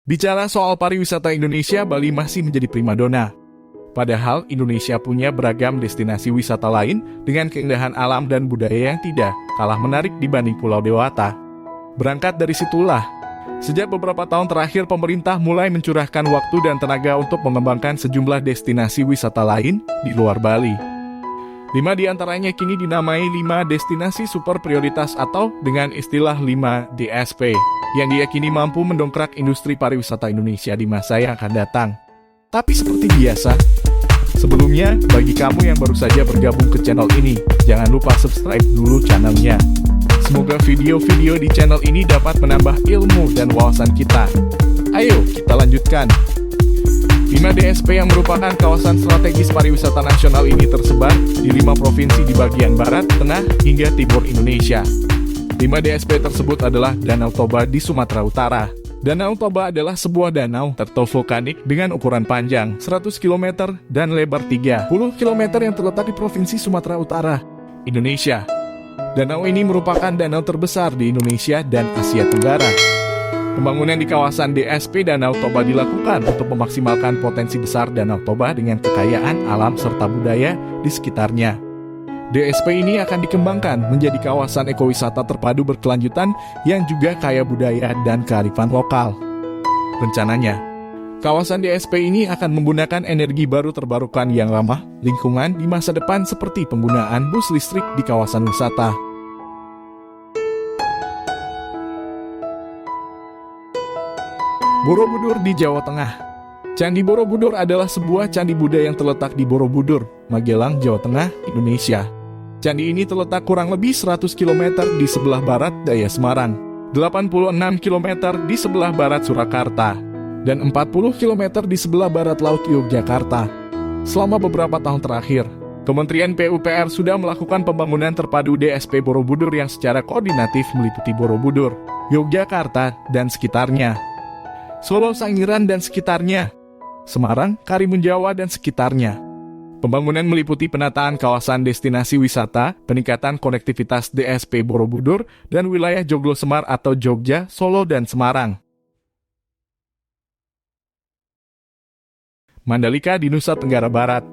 Bicara soal pariwisata Indonesia, Bali masih menjadi primadona. Padahal Indonesia punya beragam destinasi wisata lain dengan keindahan alam dan budaya yang tidak kalah menarik dibanding Pulau Dewata. Berangkat dari situlah, sejak beberapa tahun terakhir pemerintah mulai mencurahkan waktu dan tenaga untuk mengembangkan sejumlah destinasi wisata lain di luar Bali. 5 di antaranya kini dinamai 5 destinasi super prioritas atau dengan istilah 5 DSP, yang diyakini mampu mendongkrak industri pariwisata Indonesia di masa yang akan datang. Tapi seperti biasa, sebelumnya bagi kamu yang baru saja bergabung ke channel ini, jangan lupa subscribe dulu channelnya. Semoga video-video di channel ini dapat menambah ilmu dan wawasan kita. Ayo kita lanjutkan. 5 DSP yang merupakan kawasan strategis pariwisata nasional ini tersebar di 5 provinsi di bagian barat, tengah, hingga timur Indonesia. 5 DSP tersebut adalah Danau Toba di Sumatera Utara. Danau Toba adalah sebuah danau tertovulkanik dengan ukuran panjang 100 km dan lebar 30 km yang terletak di Provinsi Sumatera Utara, Indonesia. Danau ini merupakan danau terbesar di Indonesia dan Asia Tenggara. Pembangunan di kawasan DSP Danau Toba dilakukan untuk memaksimalkan potensi besar Danau Toba dengan kekayaan alam serta budaya di sekitarnya. DSP ini akan dikembangkan menjadi kawasan ekowisata terpadu berkelanjutan yang juga kaya budaya dan kearifan lokal. Rencananya, kawasan DSP ini akan menggunakan energi baru terbarukan yang ramah lingkungan di masa depan seperti penggunaan bus listrik di kawasan wisata. Borobudur di Jawa Tengah. Candi Borobudur adalah sebuah candi Buddha yang terletak di Borobudur, Magelang, Jawa Tengah, Indonesia. Candi ini terletak kurang lebih 100 km di sebelah barat daya Semarang, 86 km di sebelah barat Surakarta, dan 40 km di sebelah barat laut Yogyakarta. Selama beberapa tahun terakhir, Kementerian PUPR sudah melakukan pembangunan terpadu DSP Borobudur yang secara koordinatif meliputi Borobudur, Yogyakarta, dan sekitarnya. Solo Sangiran dan sekitarnya, Semarang, Karimun Jawa dan sekitarnya. Pembangunan meliputi penataan kawasan destinasi wisata, peningkatan konektivitas DSP Borobudur, dan wilayah Joglo Semar atau Jogja, Solo, dan Semarang. Mandalika di Nusa Tenggara Barat.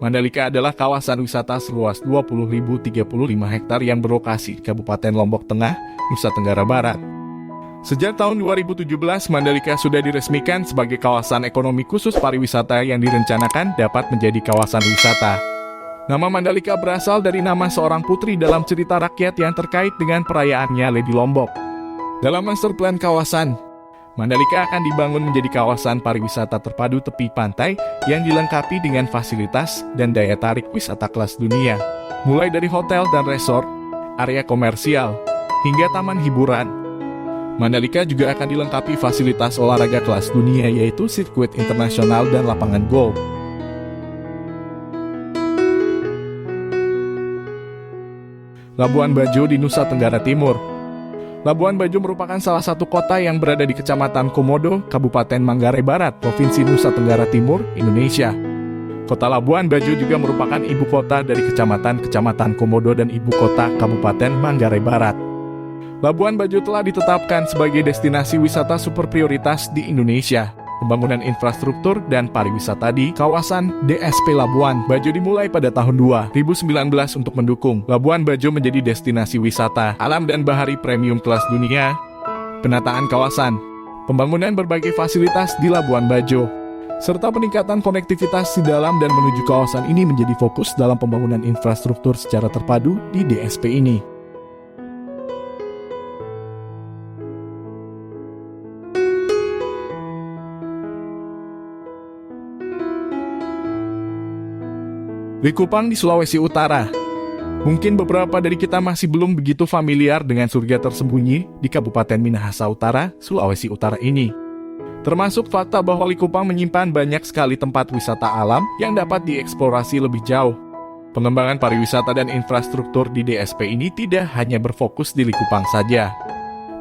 Mandalika adalah kawasan wisata seluas 20.035 hektar yang berlokasi di Kabupaten Lombok Tengah, Nusa Tenggara Barat. Sejak tahun 2017, Mandalika sudah diresmikan sebagai kawasan ekonomi khusus pariwisata yang direncanakan dapat menjadi kawasan wisata. Nama Mandalika berasal dari nama seorang putri dalam cerita rakyat yang terkait dengan perayaannya Lady Lombok. Dalam master plan kawasan, Mandalika akan dibangun menjadi kawasan pariwisata terpadu tepi pantai yang dilengkapi dengan fasilitas dan daya tarik wisata kelas dunia, mulai dari hotel dan resort, area komersial, hingga taman hiburan. Mandalika juga akan dilengkapi fasilitas olahraga kelas dunia yaitu sirkuit internasional dan lapangan golf. Labuan Bajo di Nusa Tenggara Timur. Labuan Bajo merupakan salah satu kota yang berada di Kecamatan Komodo, Kabupaten Manggarai Barat, Provinsi Nusa Tenggara Timur, Indonesia. Kota Labuan Bajo juga merupakan ibu kota dari Kecamatan Komodo dan ibu kota Kabupaten Manggarai Barat. Labuan Bajo telah ditetapkan sebagai destinasi wisata super prioritas di Indonesia. Pembangunan infrastruktur dan pariwisata di kawasan DSP Labuan Bajo dimulai pada tahun 2019 untuk mendukung Labuan Bajo menjadi destinasi wisata alam dan bahari premium kelas dunia. Penataan kawasan, pembangunan berbagai fasilitas di Labuan Bajo, serta peningkatan konektivitas di dalam dan menuju kawasan ini menjadi fokus dalam pembangunan infrastruktur secara terpadu di DSP ini. Likupang di Sulawesi Utara. Mungkin beberapa dari kita masih belum begitu familiar dengan surga tersembunyi di Kabupaten Minahasa Utara, Sulawesi Utara ini. Termasuk fakta bahwa Likupang menyimpan banyak sekali tempat wisata alam yang dapat dieksplorasi lebih jauh. Pengembangan pariwisata dan infrastruktur di DSP ini tidak hanya berfokus di Likupang saja.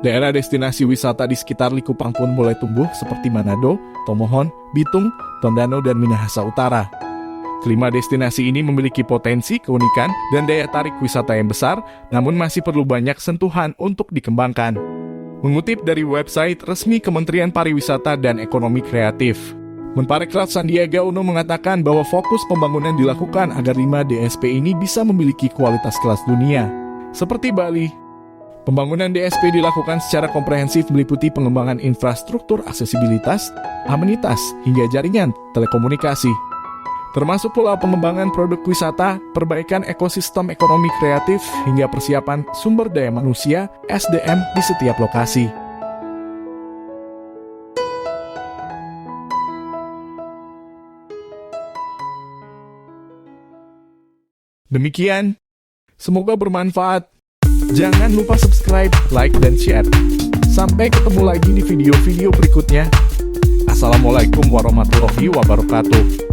Daerah destinasi wisata di sekitar Likupang pun mulai tumbuh seperti Manado, Tomohon, Bitung, Tondano, dan Minahasa Utara. Kelima destinasi ini memiliki potensi, keunikan, dan daya tarik wisata yang besar, namun masih perlu banyak sentuhan untuk dikembangkan. Mengutip dari website resmi Kementerian Pariwisata dan Ekonomi Kreatif, Menparekraf Sandiaga Uno mengatakan bahwa fokus pembangunan dilakukan agar 5 DSP ini bisa memiliki kualitas kelas dunia. Seperti Bali, pembangunan DSP dilakukan secara komprehensif meliputi pengembangan infrastruktur aksesibilitas, amenitas, hingga jaringan telekomunikasi. Termasuk pula pengembangan produk wisata, perbaikan ekosistem ekonomi kreatif, hingga persiapan sumber daya manusia (SDM) di setiap lokasi. Demikian, semoga bermanfaat. Jangan lupa subscribe, like, dan share. Sampai ketemu lagi di video-video berikutnya. Assalamualaikum warahmatullahi wabarakatuh.